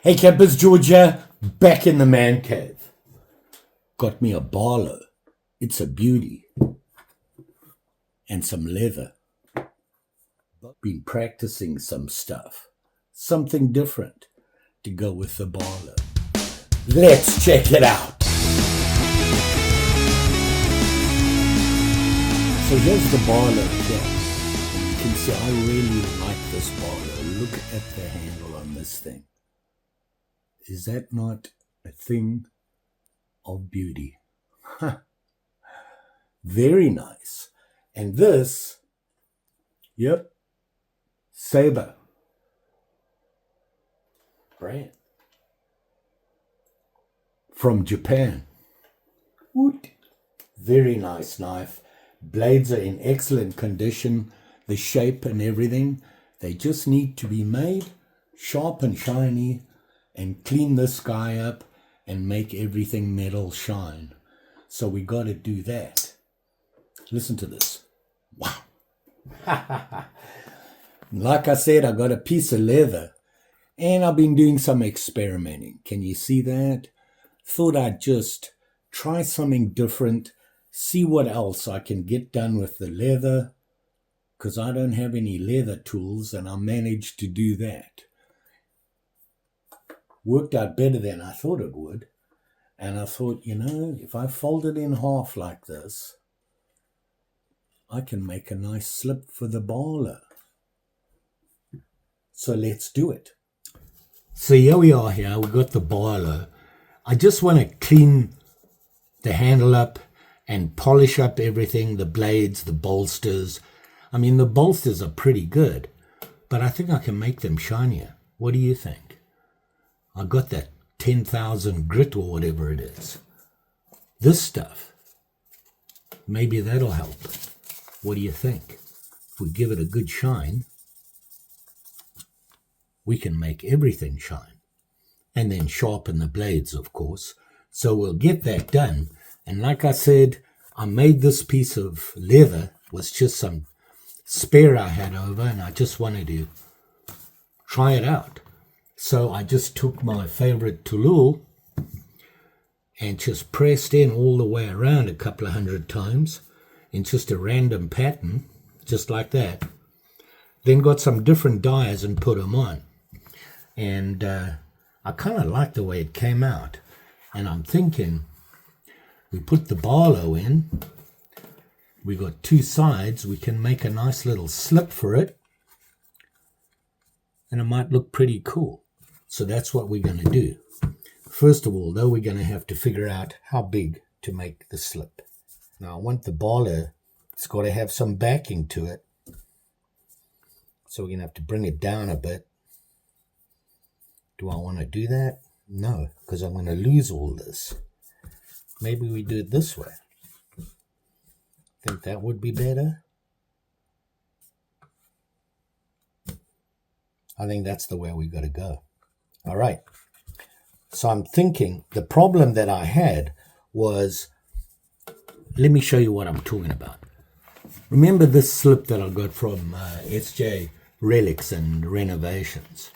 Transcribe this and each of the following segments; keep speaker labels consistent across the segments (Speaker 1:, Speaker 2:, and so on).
Speaker 1: Hey campers, Georgia, back in the man cave. Got me a Barlow. It's a beauty. And some leather. Been practicing some stuff. Something different to go with the Barlow. Let's check it out. So here's the Barlow here. And you can see I really like this Barlow. Look at the handle on this thing. Is that not a thing of beauty? Very nice. And this, yep, Sabre brand from Japan. Woot. Very nice knife. Blades are in excellent condition. The shape and everything. They just need to be made sharp and shiny, and clean this guy up and make everything metal shine. So we got to do that. Listen to this. Wow. Like I said, I got a piece of leather and I've been doing some experimenting. Can you see that? Thought I'd just try something different, see what else I can get done with the leather, because I don't have any leather tools, and I managed to do that. Worked out better than I thought it would. And I thought, you know, if I fold it in half like this, I can make a nice slip for the Barlow. So let's do it. So here we are here. We've got the Barlow. I just want to clean the handle up and polish up everything, the blades, the bolsters. I mean, the bolsters are pretty good, but I think I can make them shinier. What do you think? I got that 10,000 grit or whatever it is. This stuff, maybe that'll help. What do you think? If we give it a good shine, we can make everything shine. And then sharpen the blades, of course. So we'll get that done. And like I said, I made this piece of leather. It was just some spare I had over, and I just wanted to try it out. So I just took my favorite tool and just pressed in all the way around a couple of hundred times in just a random pattern, just like that. Then got some different dyes and put them on. And I kind of like the way it came out. And I'm thinking, we put the Barlow in. We got two sides. We can make a nice little slip for it. And it might look pretty cool. So that's what we're going to do. First of all, though, we're going to have to figure out how big to make the slip. Now, I want the Barlow, it's got to have some backing to it. So we're going to have to bring it down a bit. Do I want to do that? No, because I'm going to lose all this. Maybe we do it this way. Think that would be better? I think that's the way we got to go. All right. So I'm thinking the problem that I had was, let me show you what I'm talking about. Remember this slip that I got from SJ Relics and Renovations.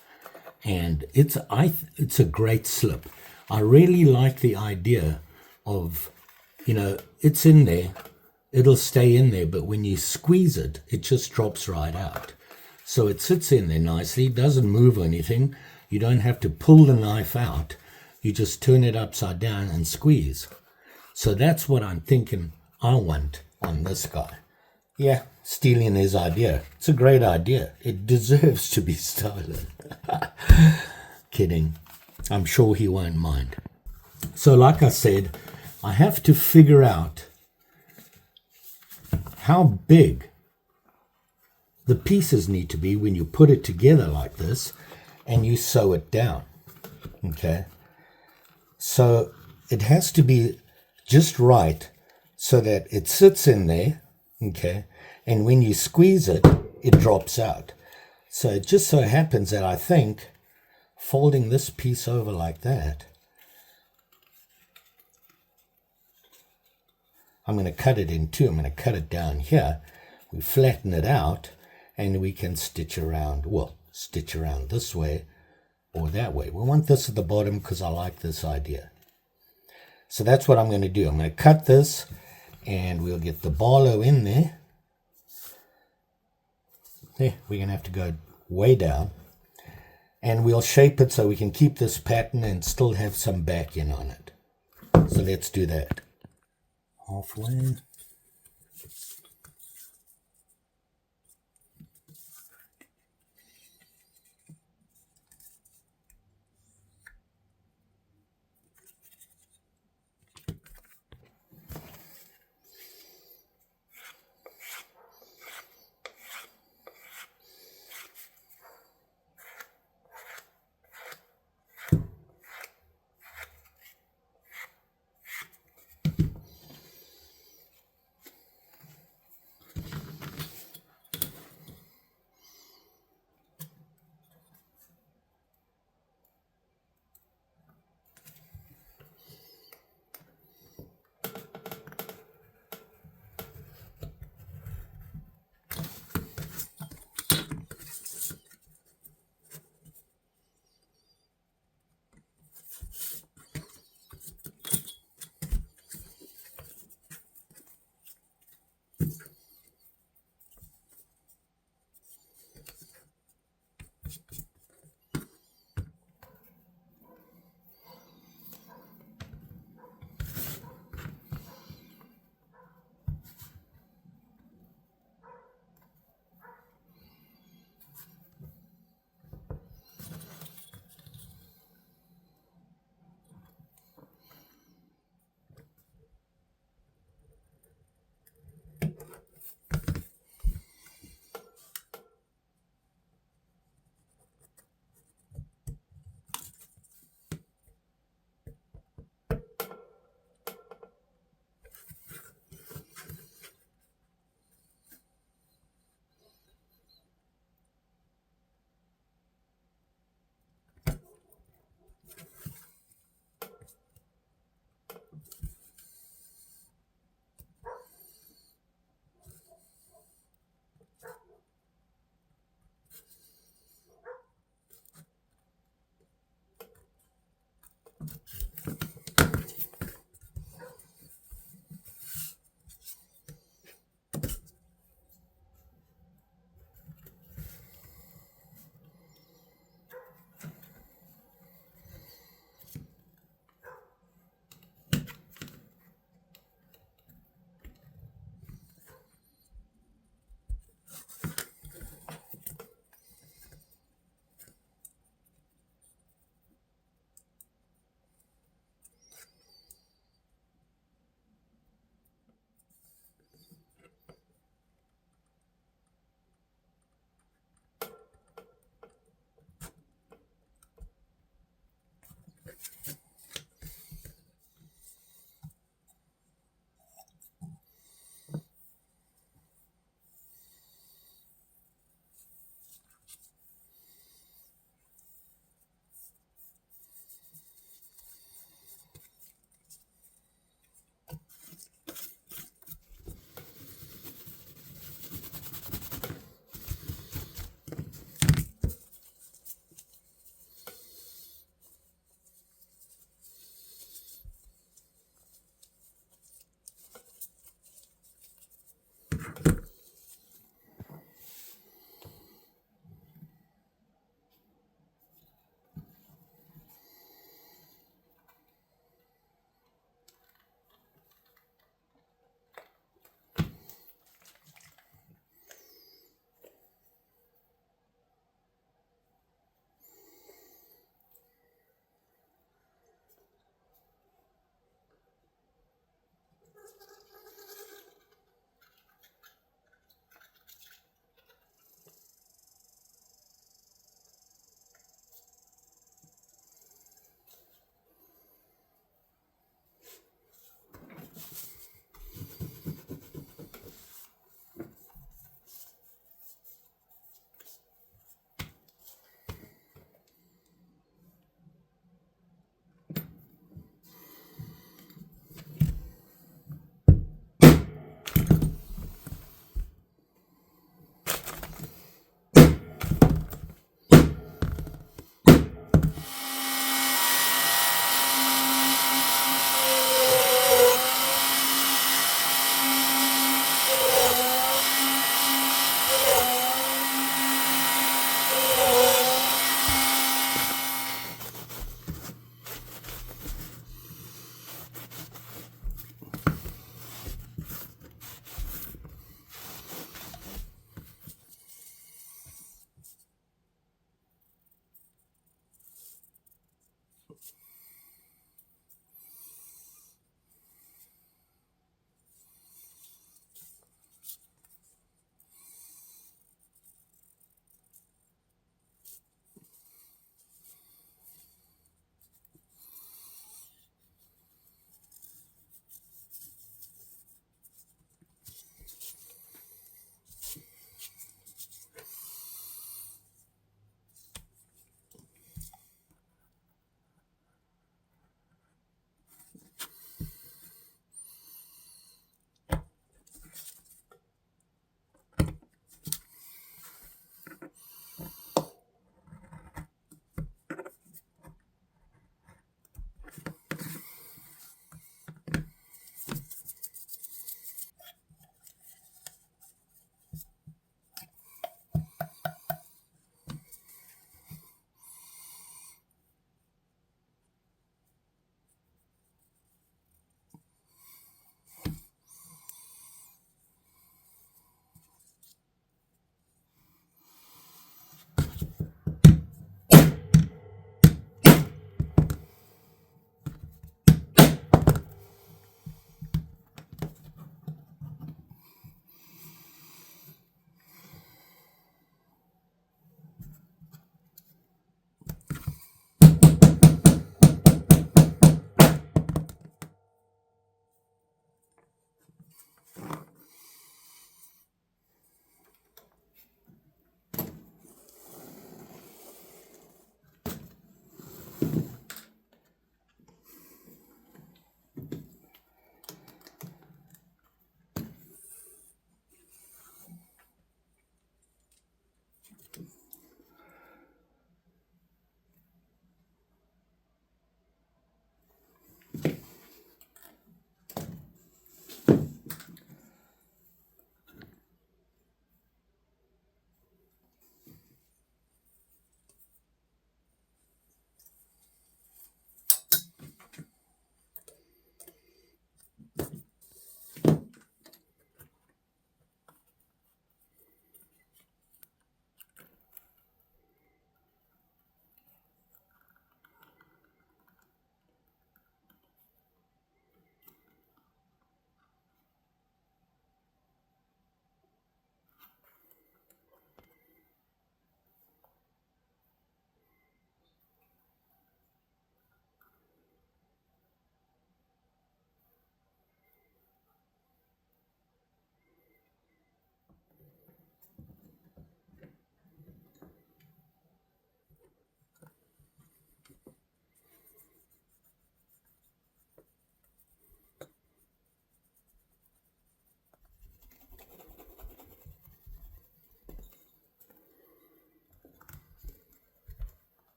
Speaker 1: And it's a great slip. I really like the idea of, you know, it's in there. It'll stay in there. But when you squeeze it, it just drops right out. So it sits in there nicely. It doesn't move or anything. You don't have to pull the knife out. You just turn it upside down and squeeze. So that's what I'm thinking I want on this guy. Yeah, stealing his idea. It's a great idea. It deserves to be stolen. Kidding. I'm sure he won't mind. So like I said, I have to figure out how big the pieces need to be when you put it together like this and you sew it down. Okay? So it has to be just right so that it sits in there, okay? And when you squeeze it, it drops out. So it just so happens that I think folding this piece over like that, I'm going to cut it in two. I'm going to cut it down here. We flatten it out and we can stitch around, well, stitch around this way or that way. We want this at the bottom because I like this idea. So that's what I'm going to do. I'm going to cut this and we'll get the Barlow in there. There, we're going to have to go way down. And we'll shape it so we can keep this pattern and still have some back in on it. So let's do that. Halfway.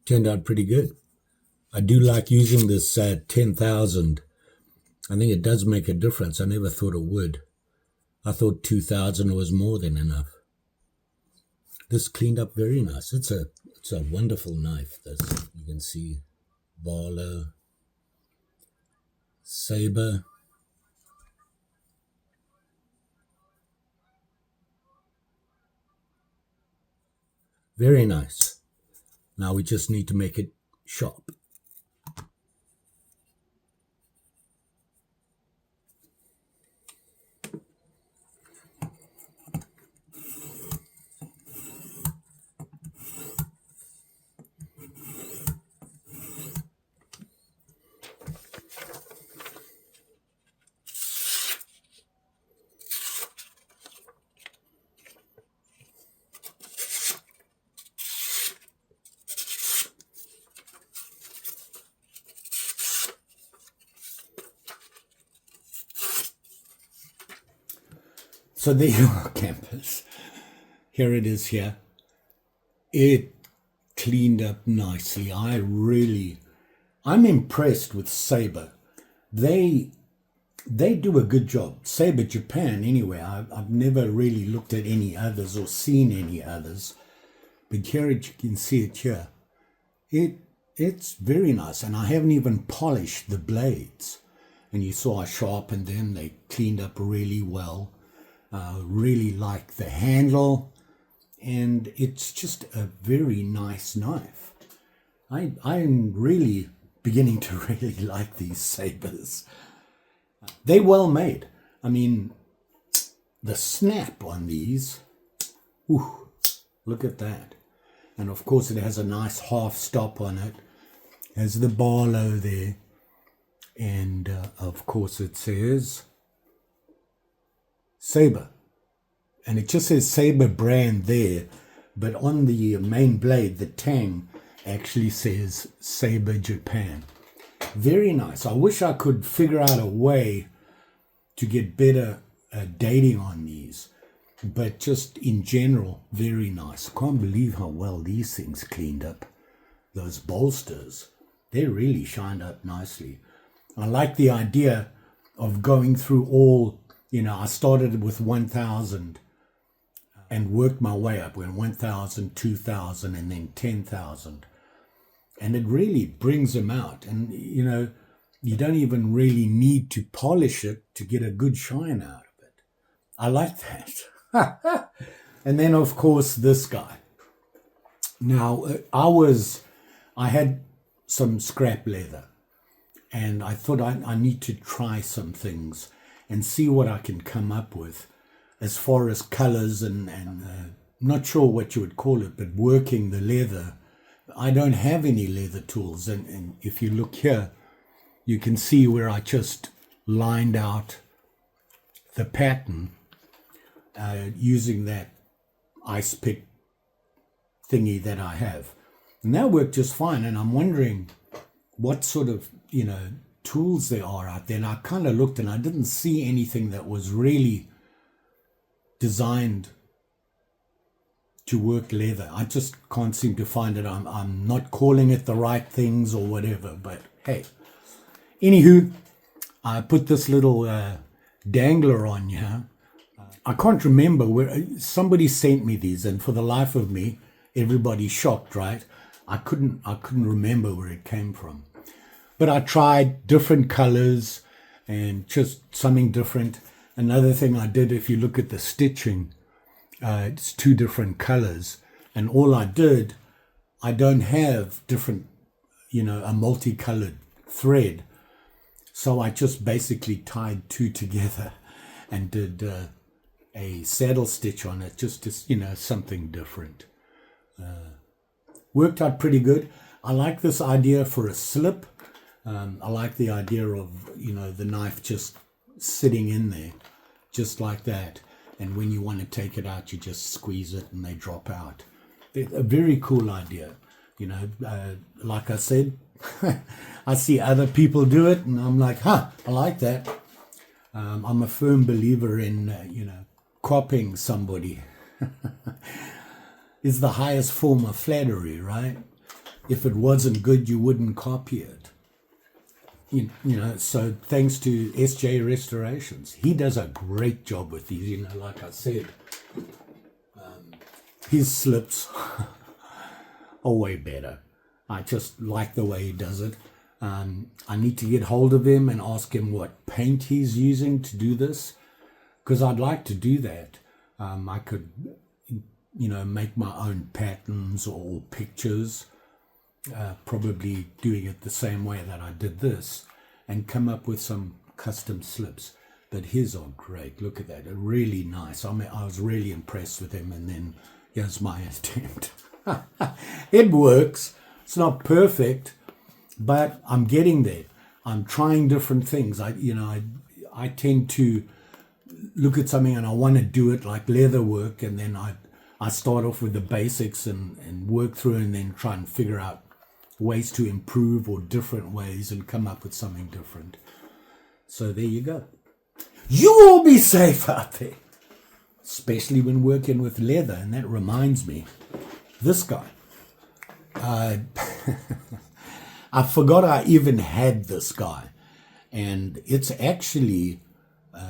Speaker 1: Turned out pretty good. I do like using this 10,000. I think it does make a difference. I never thought it would. I thought 2,000 was more than enough. This cleaned up very nice. It's a wonderful knife. This, you can see Barlow, Sabre. Very nice. Now we just need to make it sharp. So there you are, campers. Here it is here. It cleaned up nicely. I'm impressed with Sabre. They do a good job. Sabre Japan, anyway. I've never really looked at any others or seen any others. But here you can see it here. It's very nice. And I haven't even polished the blades. And you saw I sharpened them. They cleaned up really well. Really like the handle, and it's just a very nice knife. I'm really beginning to really like these sabers. They're well made. I mean, the snap on these, ooh, look at that. And of course it has a nice half stop on it. Has the Barlow there, and of course it says Sabre, and it just says Sabre brand there, but on the main blade, the tang actually says Sabre Japan. Very nice. I wish I could figure out a way to get better dating on these, but just in general, very nice. I can't believe how well these things cleaned up. Those bolsters, they really shined up nicely. I like the idea of going through all. I started with 1,000 and worked my way up. Went 1,000, 2,000, and then 10,000. And it really brings them out. And, you don't even really need to polish it to get a good shine out of it. I like that. And then, of course, this guy. Now, I had some scrap leather. And I thought I need to try some things and see what I can come up with as far as colors and not sure what you would call it, but working the leather. I don't have any leather tools. And if you look here, you can see where I just lined out the pattern using that ice pick thingy that I have. And that worked just fine. And I'm wondering what sort of, tools there are out there. And I kind of looked and I didn't see anything that was really designed to work leather. I just can't seem to find it. I'm not calling it the right things or whatever, but hey. Anywho, I put this little dangler on here. I can't remember where somebody sent me these, and for the life of me, everybody's shocked, right? I couldn't remember where it came from. But I tried different colors and just something different. Another thing I did, if you look at the stitching, it's two different colors. And all I did, I don't have different, a multicolored thread. So I just basically tied two together and did a saddle stitch on it, just to, something different. Worked out pretty good. I like this idea for a slip. I like the idea of, the knife just sitting in there, just like that. And when you want to take it out, you just squeeze it and they drop out. A very cool idea. Like I said, I see other people do it and I'm like, I like that. I'm a firm believer in, copying somebody is the highest form of flattery, right? If it wasn't good, you wouldn't copy it. You know, so thanks to SJ Restorations. He does a great job with these, you know, like I said. His slips are way better. I just like the way he does it. I need to get hold of him and ask him what paint he's using to do this, because I'd like to do that. I could, you know, make my own patterns or pictures, probably doing it the same way that I did this, and come up with some custom slips. But his are great. Look at that. They're really nice. I mean, I was really impressed with him, and then here's my attempt. It works. It's not perfect, but I'm getting there. I'm trying different things. I tend to look at something and I want to do it like leather work, and then I start off with the basics and work through, and then try and figure out ways to improve or different ways and come up with something different. So there you go. You all be safe out there, especially when working with leather. And that reminds me, this guy. I forgot I even had this guy, and it's actually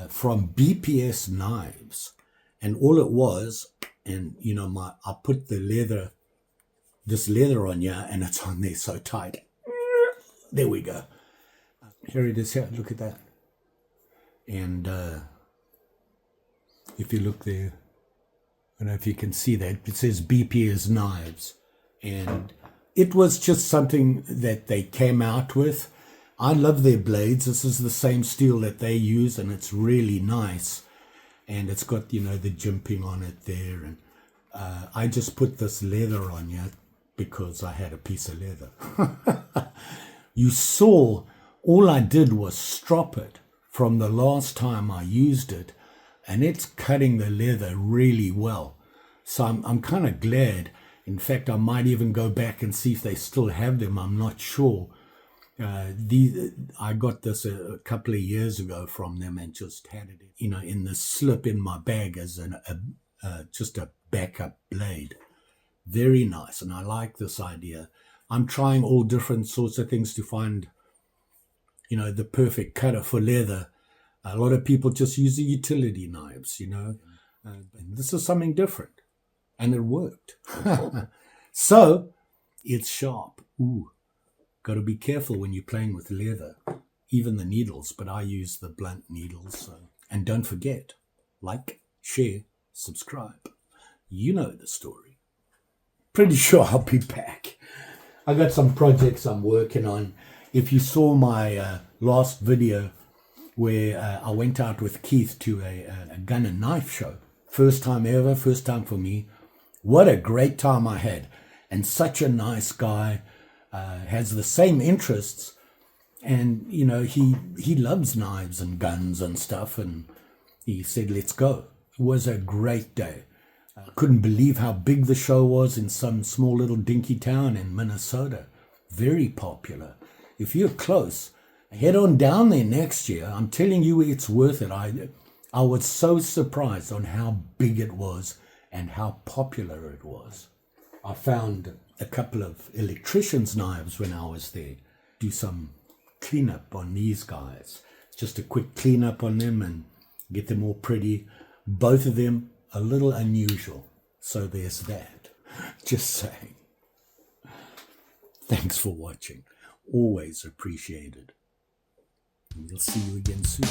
Speaker 1: from BPS Knives, and all it was, and you know, I put this leather on here, and it's on there so tight. There we go. Here it is. Here, look at that. And if you look there, I don't know if you can see that, it says BPS Knives, and it was just something that they came out with. I love their blades. This is the same steel that they use, and it's really nice. And it's got, you know, the jimping on it there. And I just put this leather on here because I had a piece of leather. You saw, all I did was strop it from the last time I used it, and it's cutting the leather really well. So I'm kind of glad. In fact, I might even go back and see if they still have them. I'm not sure. I got this a couple of years ago from them and just had it, you know, in the slip in my bag as just a backup blade. Very nice, and I like this idea. I'm trying all different sorts of things to find, you know, the perfect cutter for leather. A lot of people just use the utility knives, you know, and this is something different. And it worked. So it's sharp. Ooh, got to be careful when you're playing with leather, even the needles, but I use the blunt needles. So. And don't forget, like, share, subscribe. You know the story. Pretty sure I'll be back. I got some projects I'm working on. If you saw my last video where I went out with Keith to a gun and knife show, first time ever, first time for me. What a great time I had, and such a nice guy, has the same interests, and you know, he loves knives and guns and stuff, and he said, let's go. It was a great day. I couldn't believe how big the show was in some small little dinky town in Minnesota. Very popular. If you're close, head on down there next year. I'm telling you, it's worth it. I was so surprised on how big it was and how popular it was. I found a couple of electricians' knives when I was there. Do some cleanup on these guys. Just a quick cleanup on them and get them all pretty. Both of them a little unusual. So there's that. Just saying. Thanks for watching. Always appreciated. We'll see you again soon.